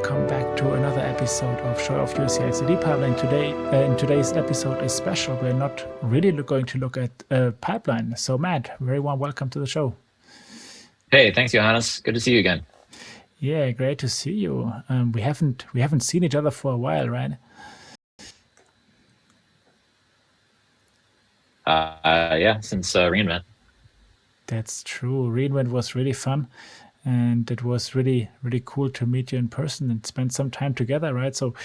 welcome back to another episode of SHOWOFF your CI/CD pipeline. In today's episode is special. We're not really going to look at pipeline. So Matt, very warm welcome to the show. Hey, thanks, Johannes. Good to see you again. Yeah, great to see you. We haven't seen each other for a while, right? Yeah, since reInvent. That's true. reInvent was really fun. And it was really, really cool to meet you in person and spend some time together, right? So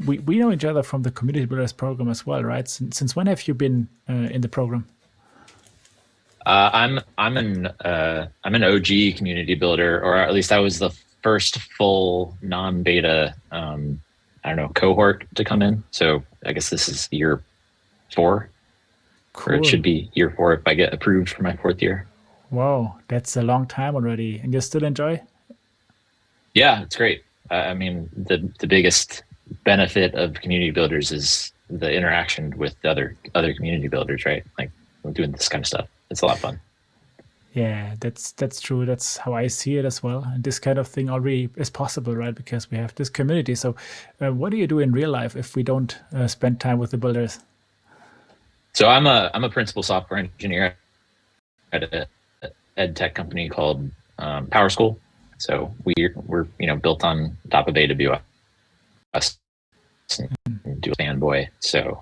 we know each other from the Community Builders program as well, right? Since when have you been in the program? I'm an OG community builder, or at least I was the first full non-beta cohort to come in. So I guess this is year 4. Cool. Or it should be year 4 if I get approved for my 4th year. Wow, that's a long time already, and you still enjoy? Yeah, it's great. I mean, the biggest benefit of community builders is the interaction with the other community builders, right? Like doing this kind of stuff. It's a lot of fun. Yeah, that's true. That's how I see it as well. And this kind of thing already is possible, right? Because we have this community. So what do you do in real life if we don't spend time with the builders? So I'm a principal software engineer at a ed tech company called Power School. So we're built on top of AWS and do fanboy. So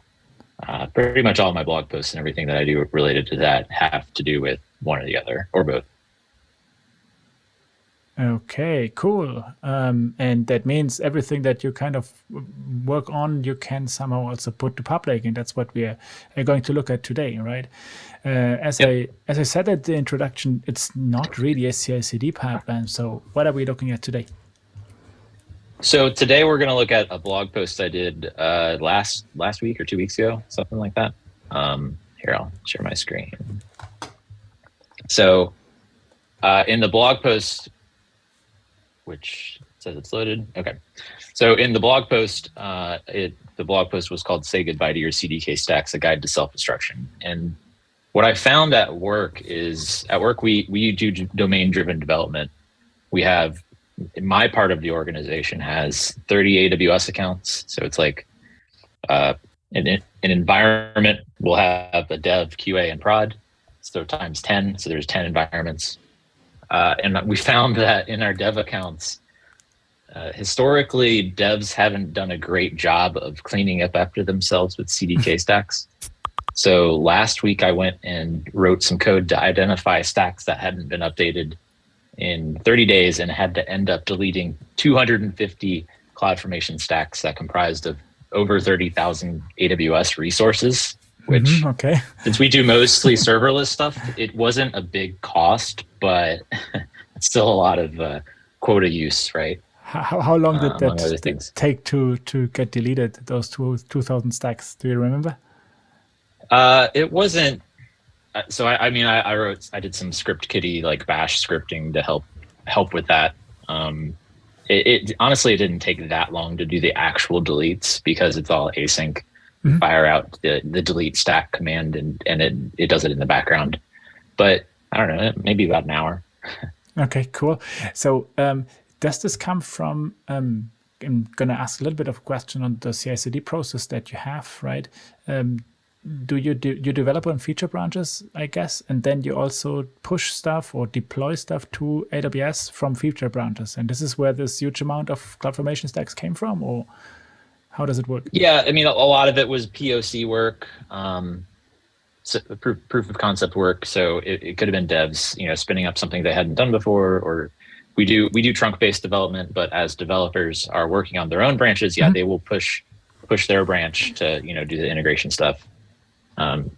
pretty much all my blog posts and everything that I do related to that have to do with one or the other or both. Okay, cool. And that means everything that you kind of work on, you can somehow also put to public, and that's what we are going to look at today, right? As I said at the introduction, it's not really a CI/CD pipeline. So what are we looking at today? So today we're going to look at a blog post I did last week or 2 weeks ago, something like that. Here, I'll share my screen. So in the blog post, which says it's loaded. Okay. So in the blog post, the blog post was called "Say Goodbye to Your CDK Stacks: A Guide to Self-Destruction." And what I found at work is, we do domain-driven development. We have, my part of the organization has 30 AWS accounts. So it's like an environment will have a dev, QA, and prod. So times 10. So there's 10 environments. And we found that in our dev accounts, historically, devs haven't done a great job of cleaning up after themselves with CDK stacks. So last week, I went and wrote some code to identify stacks that hadn't been updated in 30 days and had to end up deleting 250 CloudFormation stacks that comprised of over 30,000 AWS resources, which, since we do mostly serverless stuff, it wasn't a big cost, but it's still a lot of quota use, right? How long did that take to get deleted, those 2,000 stacks? Do you remember? It wasn't. So I did some script kiddie, like bash scripting to help with that. It honestly, it didn't take that long to do the actual deletes because it's all async. Mm-hmm. Fire out the delete stack command and it does it in the background. But I don't know, maybe about an hour. Okay, cool. So does this come from, I'm going to ask a little bit of a question on the CI/CD process that you have, right? Do you develop on feature branches, I guess, and then you also push stuff or deploy stuff to AWS from feature branches? And this is where this huge amount of CloudFormation stacks came from, or how does it work? Yeah, I mean, a lot of it was POC work, so proof of concept work. So it could have been devs, spinning up something they hadn't done before, or we do trunk-based development. But as developers are working on their own branches, they will push their branch to do the integration stuff.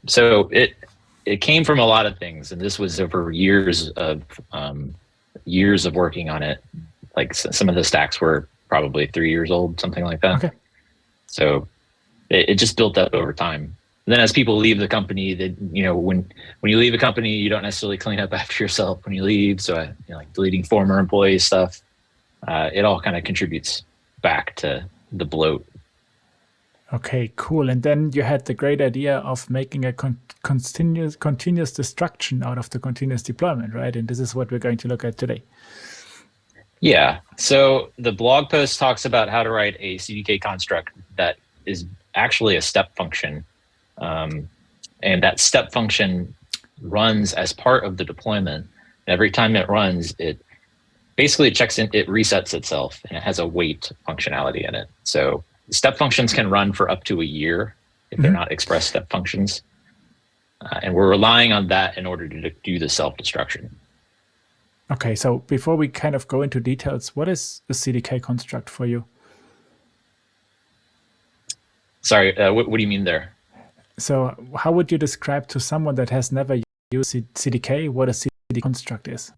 So it came from a lot of things, and this was over years of working on it. Like some of the stacks were probably 3 years old, something like that. Okay. So it just built up over time. And then as people leave the company, when you leave a company, you don't necessarily clean up after yourself when you leave. So like deleting former employee stuff, it all kind of contributes back to the bloat. Okay, cool. And then you had the great idea of making a continuous destruction out of the continuous deployment, right? And this is what we're going to look at today. Yeah. So the blog post talks about how to write a CDK construct that is actually a step function. And that step function runs as part of the deployment. Every time it runs, it basically checks in, it resets itself, and it has a wait functionality in it. So step functions can run for up to a year if they're not express step functions. And we're relying on that in order to do the self-destruction. Okay, so before we kind of go into details, what is a CDK construct for you? Sorry, what do you mean there? So how would you describe to someone that has never used CDK what a CDK construct is?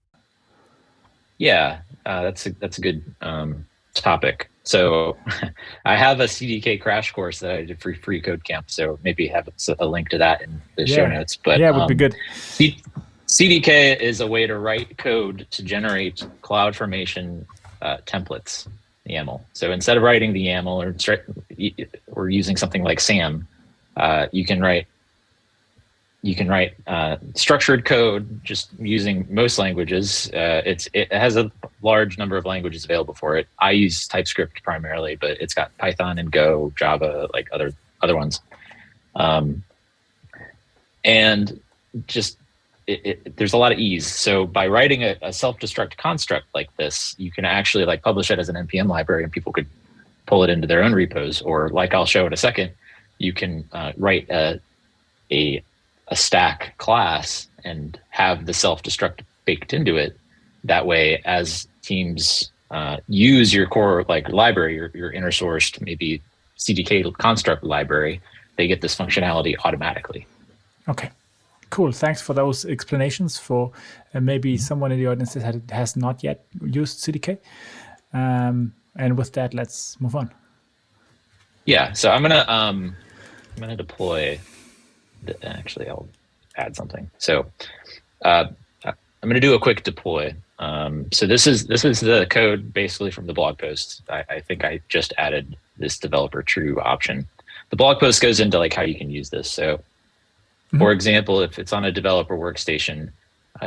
Yeah, that's a good topic. So I have a CDK crash course that I did for Free Code Camp. So maybe have a link to that in the show notes. But yeah, it would be good. CDK is a way to write code to generate CloudFormation templates, YAML. So instead of writing the YAML or using something like SAM, you can write structured code just using most languages. It has a large number of languages available for it. I use TypeScript primarily, but it's got Python and Go, Java, like other ones. And just there's a lot of ease. So by writing a self-destruct construct like this, you can actually like publish it as an NPM library, and people could pull it into their own repos. Or like I'll show in a second, you can write a stack class and have the self-destruct baked into it. That way, as teams use your core like library, your inner sourced maybe CDK construct library, they get this functionality automatically. Okay, cool. Thanks for those explanations for maybe someone in the audience that has not yet used CDK. And with that, let's move on. Yeah, so I'm gonna deploy. Actually, I'll add something. So I'm going to do a quick deploy. So this is the code basically from the blog post. I think I just added this developer true option. The blog post goes into like how you can use this. So for example, if it's on a developer workstation,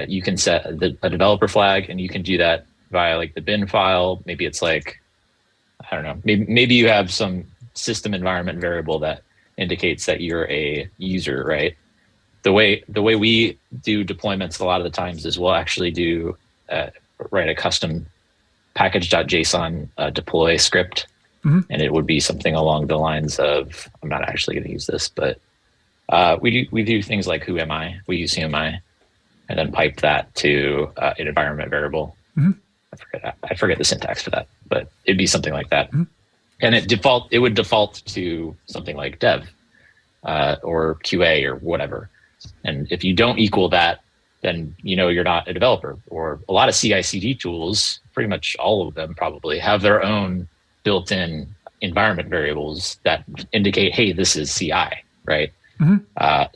you can set a developer flag, and you can do that via like the bin file. Maybe it's like, I don't know, maybe you have some system environment variable that indicates that you're a user, right? The way we do deployments a lot of the times is we'll actually do write a custom package.json deploy script, and it would be something along the lines of, I'm not actually going to use this, but we do things like who am I? We use who am I, and then pipe that to an environment variable. I forget the syntax for that, but it'd be something like that. And it would default to something like dev or QA or whatever. And if you don't equal that, then you're not a developer. Or a lot of CI/CD tools, pretty much all of them probably have their own built-in environment variables that indicate, hey, this is CI, right?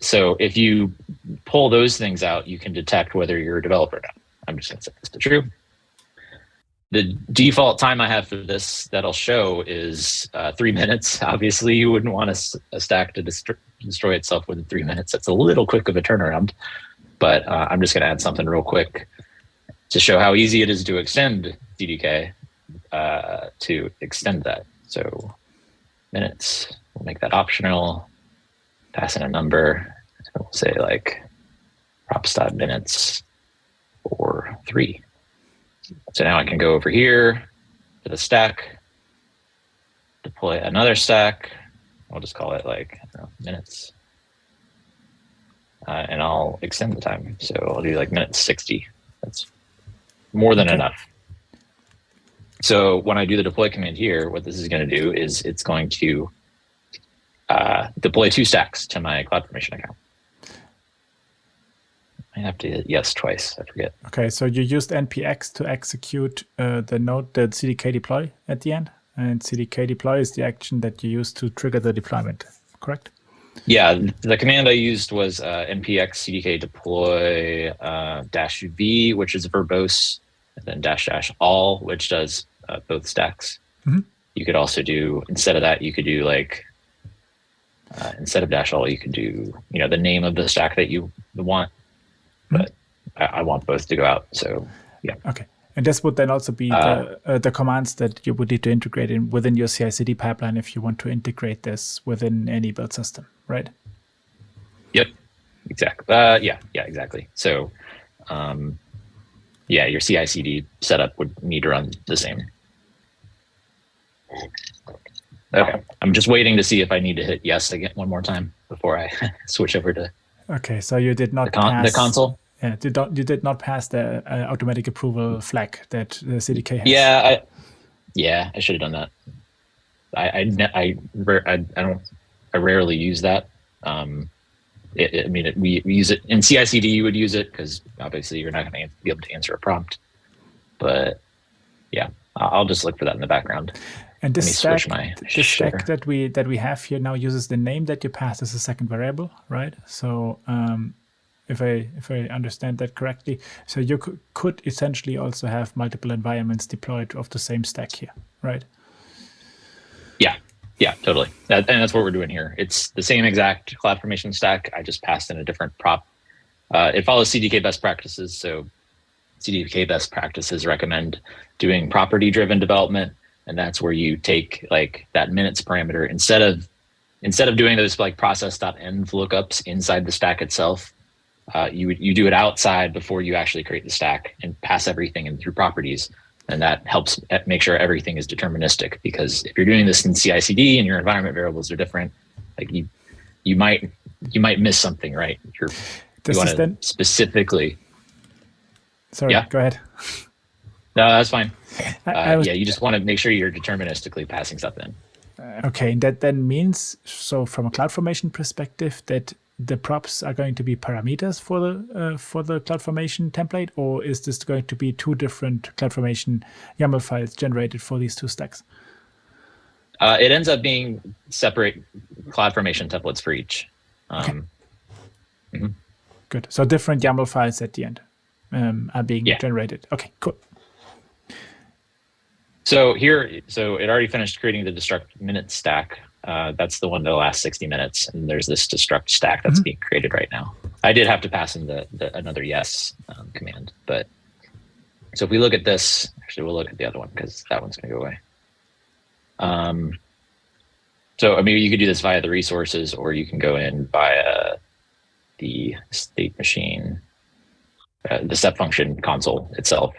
So if you pull those things out, you can detect whether you're a developer or not. I'm just going to set this to true. The default time I have for this that I'll show is 3 minutes. Obviously, you wouldn't want a stack to destroy itself within 3 minutes. That's a little quick of a turnaround, but I'm just going to add something real quick to show how easy it is to extend CDK to extend that. So minutes, we'll make that optional, pass in a number, and we'll say like props.minutes or 3. So now I can go over here to the stack, deploy another stack. I'll just call it like minutes. And I'll extend the time. So I'll do like minutes 60. That's more than enough. So when I do the deploy command here, what this is going to do is it's going to deploy 2 stacks to my CloudFormation account. I have to hit yes twice. I forget. Okay, so you used npx to execute the CDK deploy at the end, and CDK deploy is the action that you use to trigger the deployment, correct? Yeah, the command I used was npx CDK deploy -v, which is verbose, and then --all, which does both stacks. You could also do, instead of that, you could do like, instead of -all, you could do, the name of the stack that you want. But I want both to go out, so yeah. Okay, And this would then also be the commands that you would need to integrate in within your CI/CD pipeline if you want to integrate this within any build system, right? Yep, exactly. Yeah, exactly. So, yeah, your CI/CD setup would need to run the same. Okay, I'm just waiting to see if I need to hit yes again one more time before I switch over to. Okay, so you did not pass the console. Yeah, you did not pass the automatic approval flag that the CDK has. Yeah, I should have done that. I rarely use that. We use it in CI/CD. You would use it because obviously you're not going to be able to answer a prompt. But yeah, I'll just look for that in the background. And this stack that we have here now uses the name that you passed as a second variable, right? So if I understand that correctly, so you could essentially also have multiple environments deployed of the same stack here, right? Yeah, totally. And that's what we're doing here. It's the same exact CloudFormation stack. I just passed in a different prop. It follows CDK best practices. So CDK best practices recommend doing property-driven development, and that's where you take like that minutes parameter instead of doing those like process.env lookups inside the stack itself. You do it outside before you actually create the stack and pass everything in through properties. And that helps make sure everything is deterministic, because if you're doing this in CI/CD and your environment variables are different, like you might miss something, right? You want to specifically. Sorry, yeah? Go ahead. No, that's fine. You just want to make sure you're deterministically passing stuff in. Okay, that then means, so from a CloudFormation perspective, that the props are going to be parameters for the CloudFormation template, or is this going to be two different CloudFormation YAML files generated for these two stacks? It ends up being separate CloudFormation templates for each. Okay. Good. So different YAML files at the end are being generated. Okay, cool. So it already finished creating the destruct minute stack. That's the one that lasts 60 minutes, and there's this destruct stack that's being created right now. I did have to pass in another yes command, but so if we look at this, actually we'll look at the other one because that one's going to go away. So maybe you could do this via the resources, or you can go in via the state machine, the step function console itself.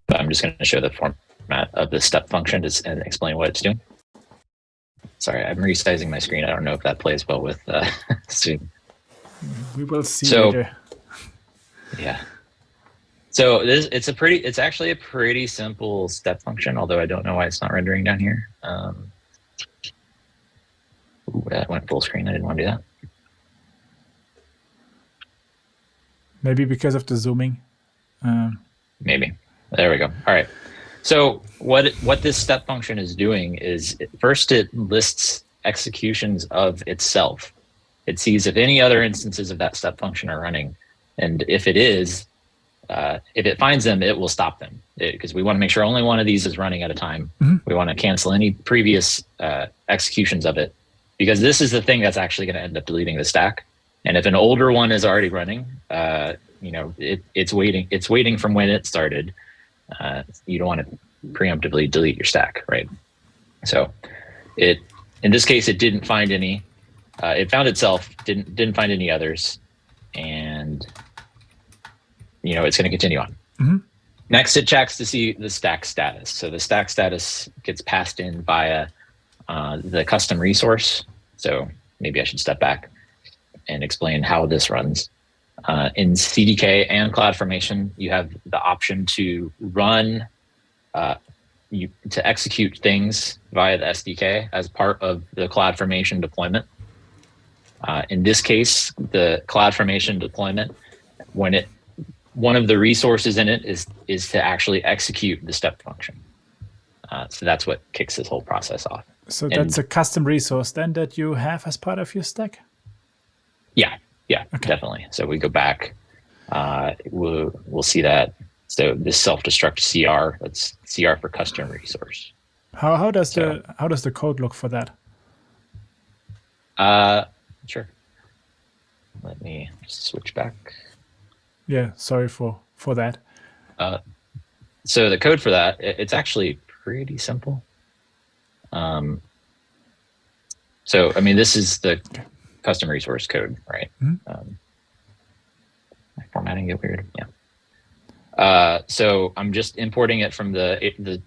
But I'm just going to show the format of the step function and explain what it's doing. Sorry, I'm resizing my screen. I don't know if that plays well with Zoom. We will see later. Yeah. So it's actually a pretty simple step function, although I don't know why it's not rendering down here. That went full screen. I didn't want to do that. Maybe because of the zooming. Maybe. There we go. All right. So what this step function is doing is first it lists executions of itself. It sees if any other instances of that step function are running, and if it is, if it finds them, it will stop them, because we want to make sure only one of these is running at a time. We want to cancel any previous executions of it, because this is the thing that's actually going to end up deleting the stack. And if an older one is already running, it's waiting from when it started. You don't want to preemptively delete your stack, right? So in this case, it didn't find any. It found itself, didn't find any others, and it's going to continue on. Next, it checks to see the stack status. So the stack status gets passed in via the custom resource. So maybe I should step back and explain how this runs. In CDK and CloudFormation, you have the option to run, to execute things via the SDK as part of the CloudFormation deployment. In this case, the CloudFormation deployment, one of the resources in it is to actually execute the step function. So that's what kicks this whole process off. So that's a custom resource then that you have as part of your stack? Yeah, okay. Definitely. So we go back, we'll see that. So this self-destruct CR, that's CR for custom resource. How does the code look for that? Sure. Let me switch back. Yeah, sorry for that. So the code for that, it's actually pretty simple. So, I mean, this is the custom resource code, right? My formatting get weird. Yeah. So I'm just importing it from the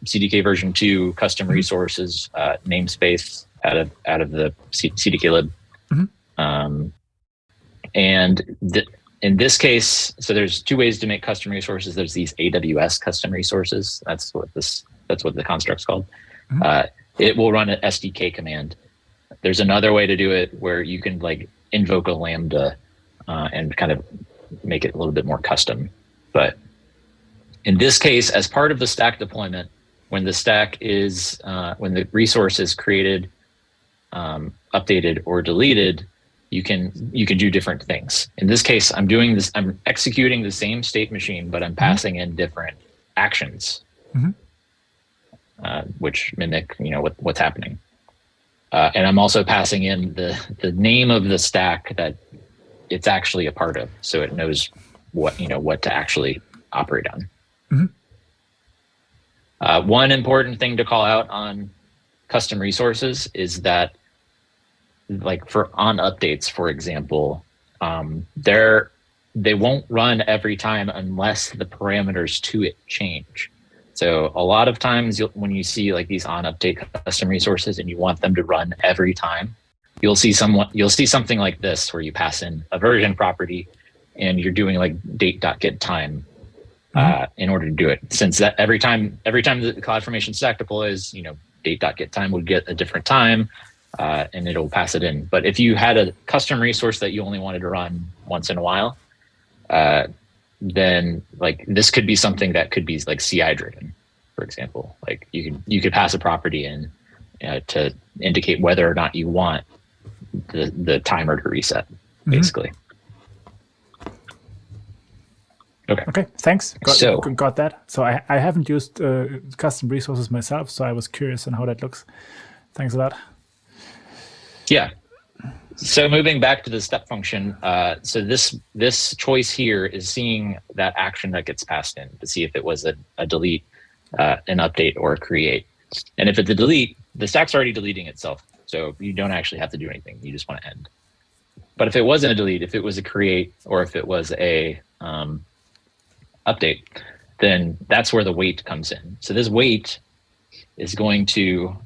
CDK version 2 custom resources namespace out of the CDK lib. And in this case, so there's 2 ways to make custom resources. There's these AWS custom resources. That's what the construct's called. It will run an SDK command. There's another way to do it where you can like invoke a Lambda and kind of make it a little bit more custom. But in this case, as part of the stack deployment, when the stack is when the resource is created, updated, or deleted, you can do different things. In this case, I'm executing the same state machine, but I'm passing in different actions, which mimic what's happening. And I'm also passing in the name of the stack that it's actually a part of, so it knows what to actually operate on. One important thing to call out on custom resources is that, like on updates, for example, they won't run every time unless the parameters to it change. So a lot of times when you see like these on update custom resources and you want them to run every time, you'll see something like this where you pass in a version property and you're doing like date.getTime in order to do it. Since that every time the CloudFormation stack deploys, date.getTime would get a different time and it'll pass it in. But if you had a custom resource that you only wanted to run once in a while, then like this could be something that could be like CI driven, for example. Like you could pass a property in to indicate whether or not you want the timer to reset, basically. Okay, thanks. Got that. So I haven't used custom resources myself, so I was curious on how that looks. Thanks a lot. Yeah. So moving back to the step function, so this choice here is seeing that action that gets passed in to see if it was a delete, an update, or a create. And if it's a delete, the stack's already deleting itself, so you don't actually have to do anything. You just want to end. But if it wasn't a delete, if it was a create, or if it was a update, then that's where the wait comes in. So this wait is going to,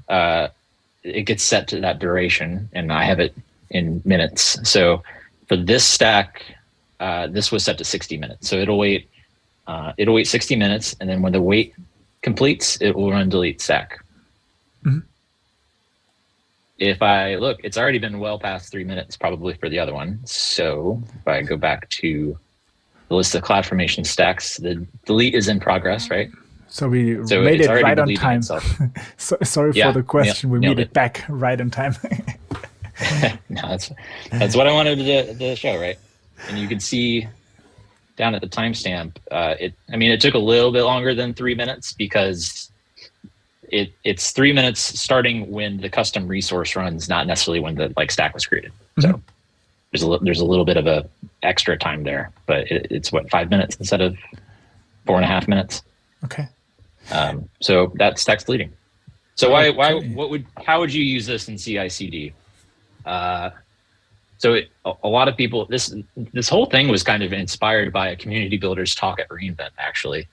it gets set to that duration, and I have it in minutes. So for this stack, this was set to 60 minutes. So it'll wait 60 minutes, and then when the wait completes, it will run delete stack. If I look, it's already been well past 3 minutes probably for the other one. So if I go back to the list of CloudFormation stacks, the delete is in progress, right? So we made it right on time. Sorry for the question. We made it back right on time. No, that's what I wanted to show, right? And you can see down at the timestamp, it took a little bit longer than 3 minutes because it's 3 minutes starting when the custom resource runs, not necessarily when the stack was created. So there's a little bit of a extra time there, but it's 5 minutes instead of 4.5 minutes. Okay. So that stack's deleting. So how would you use this in CI/CD? So a lot of people, this whole thing was kind of inspired by a community builders talk at reInvent, actually.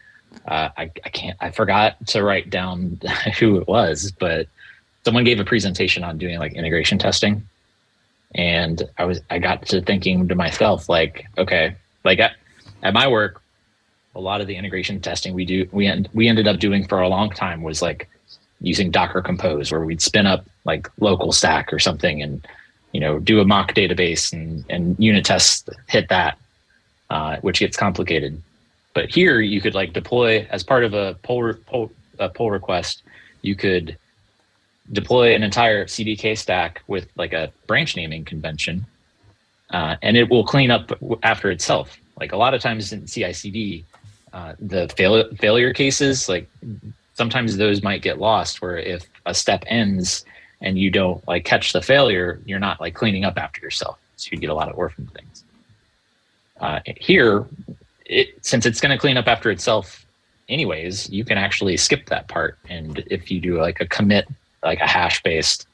I forgot to write down who it was, but someone gave a presentation on doing like integration testing. And I got to thinking to myself, okay, at my work, a lot of the integration testing we ended up doing for a long time was like using Docker Compose, where we'd spin up like local stack or something and do a mock database and unit tests hit that, which gets complicated. But here you could like deploy as part of a pull request, you could deploy an entire CDK stack with like a branch naming convention, and it will clean up after itself. Like a lot of times in CI/CD, the failure cases, like sometimes those might get lost, where if a step ends and you don't like catch the failure, you're not like cleaning up after yourself. So you get a lot of orphan things. Here, since it's going to clean up after itself, anyways, you can actually skip that part. And if you do like a commit, like a hash-based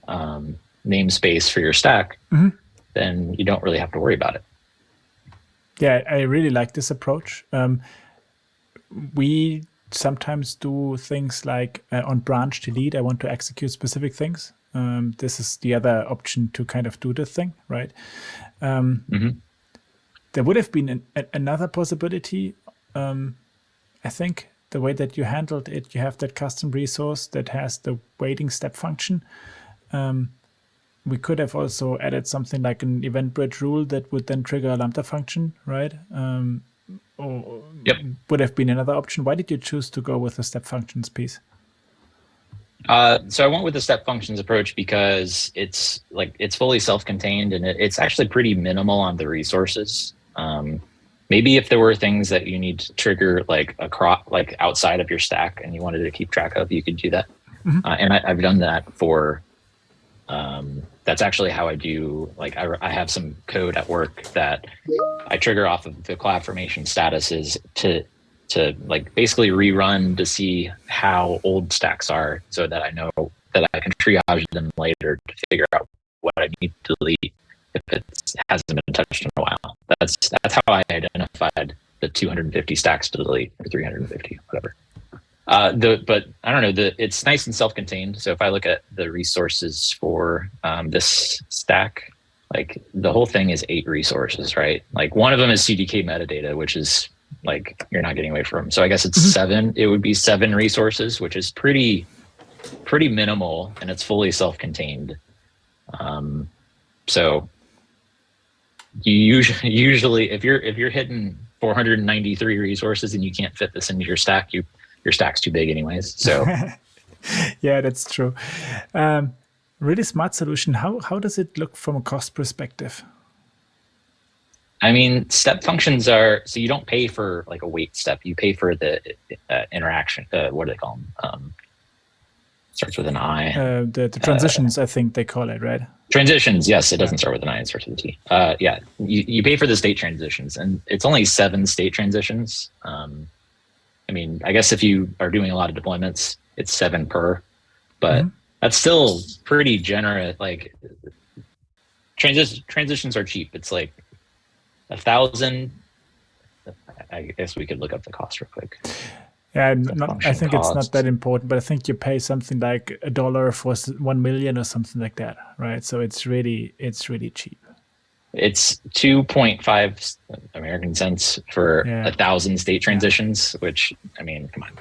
namespace for your stack, then you don't really have to worry about it. Yeah, I really like this approach. We sometimes do things like on branch delete, I want to execute specific things. This is the other option to kind of do the thing, right? There would have been another possibility. I think the way that you handled it, you have that custom resource that has the waiting step function. We could have also added something like an event bridge rule that would then trigger a Lambda function, right? Or would have been another option. Why did you choose to go with the step functions piece? So I went with the step functions approach because it's fully self-contained, and it's actually pretty minimal on the resources. Maybe if there were things that you need to trigger like outside of your stack and you wanted to keep track of, you could do that. And I've done that for. That's actually how I do. Like I have some code at work that I trigger off of the CloudFormation statuses to like basically rerun to see how old stacks are, so that I know that I can triage them later to figure out what I need to delete if it hasn't been touched in a while. That's how I identified the 250 stacks to delete, or 350, whatever. But I don't know, it's nice and self-contained. So if I look at the resources for this stack, like the whole thing is 8 resources, right? Like one of them is CDK metadata, which is like you're not getting away from. So I guess it's 7. It would be 7 resources, which is pretty minimal, and it's fully self-contained. So you usually if you're hitting 493 resources and you can't fit this into your stack, your stack's too big anyways. So yeah, that's true. Really smart solution. How does it look from a cost perspective? I mean, step functions are, so you don't pay for like a wait step. You pay for the interaction. What do they call them? Starts with an I. The transitions, I think they call it, right? Transitions, yes. It doesn't start with an I, it starts with a T. Yeah, you pay for the state transitions, and it's only 7 state transitions. I mean, I guess if you are doing a lot of deployments, it's 7 per, but that's still pretty generous. Like transitions are cheap. It's like 1,000. I guess we could look up the cost real quick. Yeah, I think it's not that important, but I think you pay something like $1 for 1 million or something like that, right? So it's really cheap. It's 2.5 American cents for 1,000 state transitions, which, I mean, come on.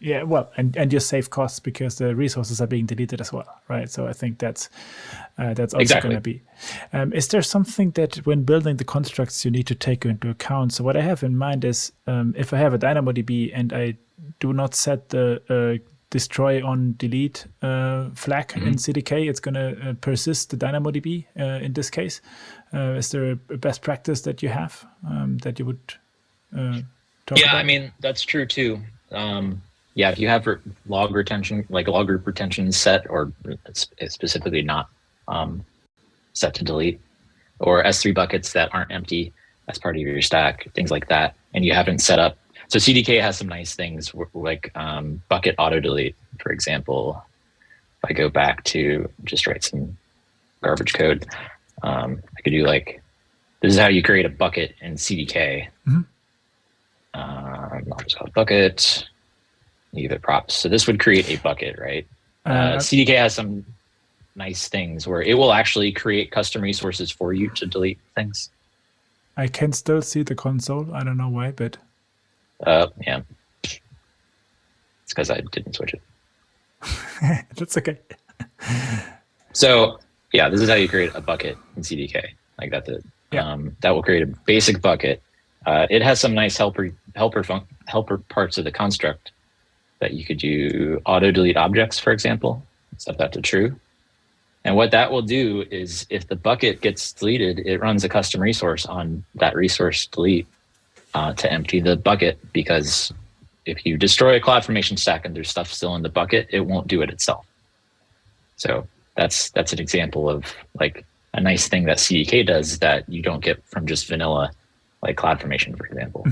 Yeah, well, and you save costs because the resources are being deleted as well, right? So I think that's also going to be. Is there something that when building the constructs you need to take into account? So what I have in mind is if I have a DynamoDB and I do not set the destroy on delete flag in CDK, it's going to persist the DynamoDB in this case. Is there a best practice that you have that you would talk about? I mean, that's true too. Yeah, if you have log retention, like log group retention set, or it's specifically not set to delete, or S3 buckets that aren't empty as part of your stack, things like that, and you haven't set up. So CDK has some nice things like bucket auto delete, for example. If I go back to just write some garbage code, I could do like, this is how you create a bucket in CDK. I'll just call it bucket. Give it props. So this would create a bucket, right? CDK has some nice things where it will actually create custom resources for you to delete things. I can still see the console. I don't know why, but yeah, it's because I didn't switch it. That's okay. So yeah, this is how you create a bucket in CDK. Like that's it. That will create a basic bucket. It has some nice helper parts of the construct that you could do auto delete objects, for example, set that to true. And what that will do is if the bucket gets deleted, it runs a custom resource on that resource delete to empty the bucket, because if you destroy a CloudFormation stack and there's stuff still in the bucket, it won't do it itself. So that's an example of like a nice thing that CDK does that you don't get from just vanilla, like CloudFormation, for example.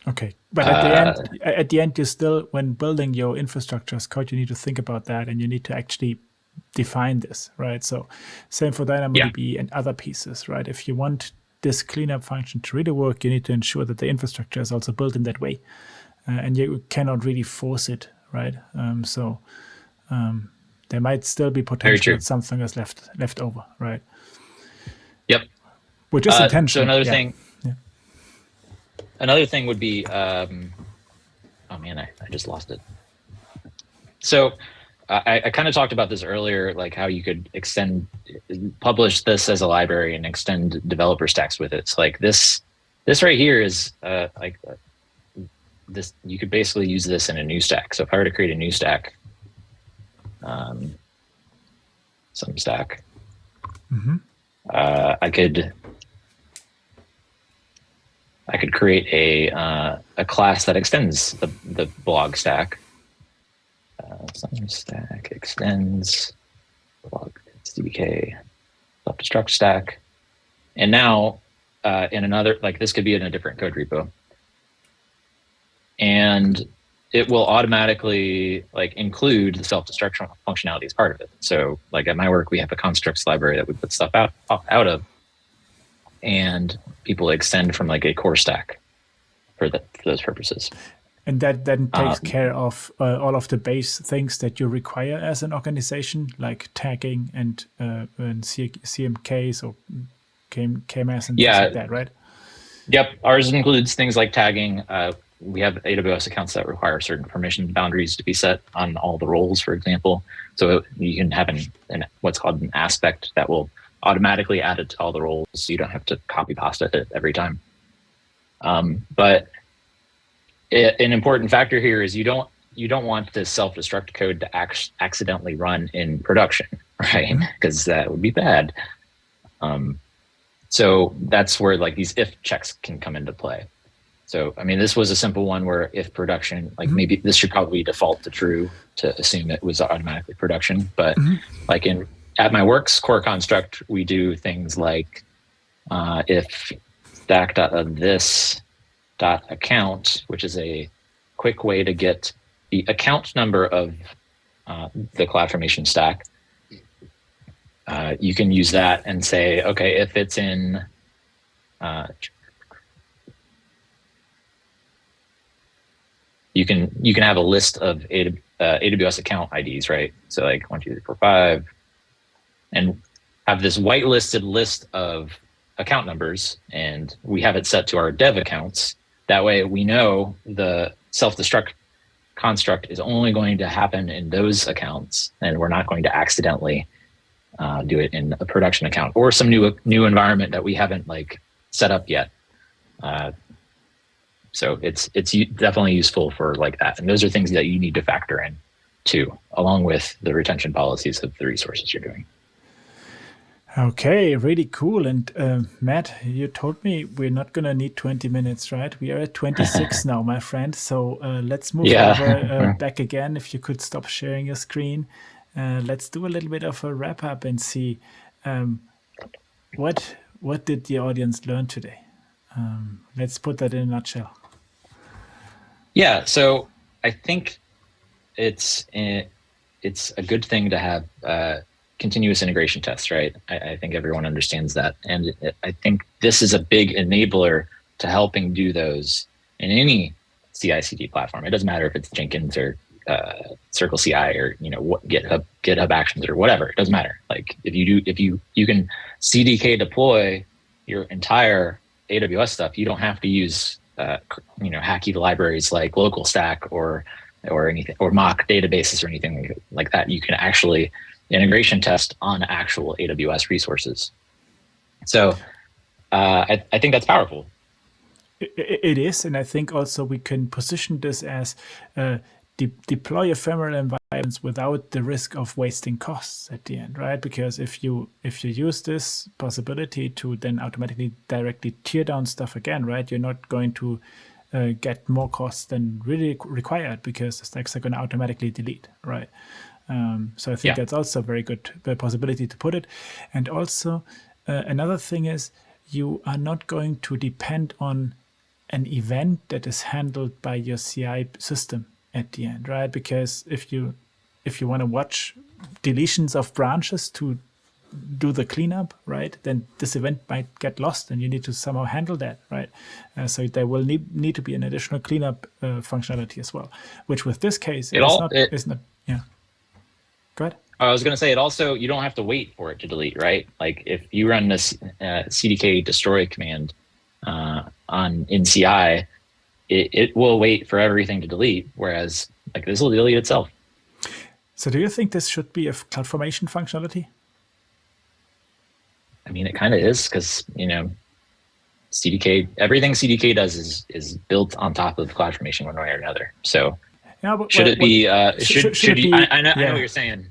Okay, but at the end, you still, when building your infrastructure as code, you need to think about that, and you need to actually define this, right? So, same for Yeah, DynamoDB and other pieces, right? If you want this cleanup function to really work, you need to ensure that the infrastructure is also built in that way, and you cannot really force it, right? There might still be very potential true. that something is left over, right? Yep. Which is So intentional, yeah. Yeah. another thing would be, oh man, I just lost it. So I kind of talked about this earlier, like how you could publish this as a library and extend developer stacks with it. So like this right here is this, you could basically use this in a new stack. So if I were to create a new stack, some stack, I could create a class that extends the blog stack. Some stack extends blog CDK self-destruct stack, and now in another, like this could be in a different code repo, and it will automatically like include the self-destruct functionality as part of it. So like at my work, we have a constructs library that we put stuff out of, and people extend from like a core stack for those purposes. And that then takes care of all of the base things that you require as an organization, like tagging and CMKs or KMS and things like that, right? Yep. Ours includes things like tagging. We have AWS accounts that require certain permission boundaries to be set on all the roles, for example. So you can have what's called an aspect that will automatically add it to all the roles, so you don't have to copy pasta it every time. But an important factor here is you don't want this self-destruct code to accidentally run in production, right? Because that would be bad. So that's where like these if checks can come into play. So, I mean, this was a simple one where if production, like maybe this should probably default to true to assume it was automatically production. But like at my works core construct, we do things like if stack.this.account, which is a quick way to get the account number of the CloudFormation stack. You can use that and say, okay, if it's in you can have a list of AWS account IDs, right? So like 1, 2, 3, 4, 5, and have this whitelisted list of account numbers, and we have it set to our dev accounts. That way we know the self-destruct construct is only going to happen in those accounts, and we're not going to accidentally do it in a production account or some new environment that we haven't like set up yet. So it's definitely useful for like that. And those are things that you need to factor in too, along with the retention policies of the resources you're doing. Okay, really cool. And Matt, you told me we're not going to need 20 minutes, right? We are at 26 now, my friend. So let's move over back again. If you could stop sharing your screen. Let's do a little bit of a wrap up and see what did the audience learn today? Let's put that in a nutshell. Yeah, so I think it's a good thing to have continuous integration tests, right? I think everyone understands that. And I think this is a big enabler to helping do those in any CI/CD platform. It doesn't matter if it's Jenkins or Circle CI or GitHub Actions or whatever. It doesn't matter. Like if you can CDK deploy your entire AWS stuff, you don't have to use hacky libraries like local stack or anything, or mock databases or anything like that. You can actually integration test on actual AWS resources. So I think that's powerful. It is, and I think also we can position this as deploy ephemeral environments without the risk of wasting costs at the end, right? Because if you use this possibility to then automatically directly tear down stuff again, right, you're not going to get more costs than really required because the stacks are going to automatically delete, right? So I think that's also a very good possibility to put it. And also another thing is you are not going to depend on an event that is handled by your CI system at the end, right? Because if you want to watch deletions of branches to do the cleanup, right, then this event might get lost and you need to somehow handle that, right? So there will need to be an additional cleanup functionality as well, which with this case, is not, yeah. Go ahead. I was going to say, it also, you don't have to wait for it to delete, right? Like if you run this CDK destroy command in CI, it will wait for everything to delete, whereas like this will delete itself. So do you think this should be a CloudFormation functionality? I mean, it kind of is, because, you know, CDK, everything CDK does is built on top of CloudFormation one way or another. So yeah, but, should it be, should you, I know what you're saying.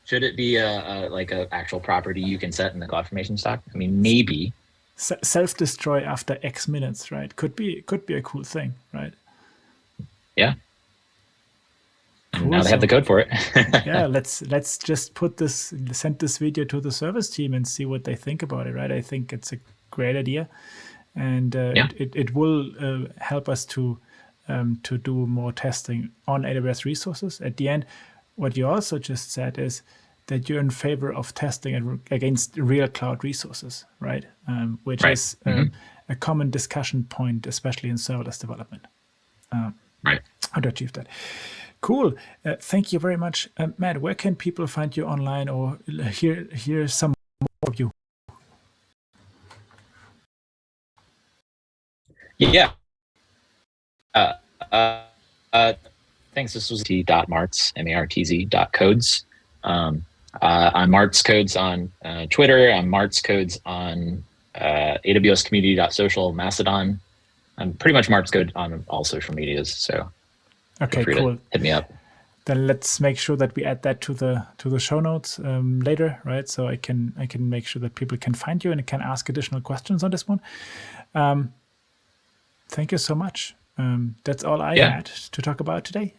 Should it be like an actual property you can set in the CloudFormation stack? I mean, maybe. Self-destroy after X minutes, right? Could be a cool thing, right? Yeah. Cool. Now they have the code for it. Yeah, let's just send this video to the service team and see what they think about it, right? I think it's a great idea, and it will help us to do more testing on AWS resources. At the end, what you also just said is that you're in favor of testing against real cloud resources, right? Which is a common discussion point, especially in serverless development. Right. How to achieve that. Cool. Thank you very much. Matt, where can people find you online or hear some more of you? Yeah. Thanks. This was Martz, Martz.codes. I'm Martz Codes on Twitter. I'm Martz Codes on AWS Community.social, Mastodon. I'm pretty much Martz Code on all social medias. So okay, cool. Hit me up. Then let's make sure that we add that to the show notes later, right? So I can make sure that people can find you and can ask additional questions on this one. Thank you so much. That's all I had to talk about today.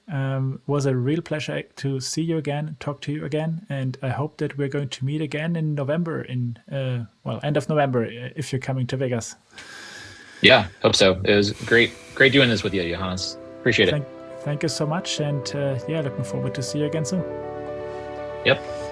Was a real pleasure to see you again, talk to you again, and I hope that we're going to meet again in November, end of November, if you're coming to Vegas. Yeah, hope so. It was great doing this with you, Johannes. Appreciate it. Thank you so much, and looking forward to see you again soon. Yep.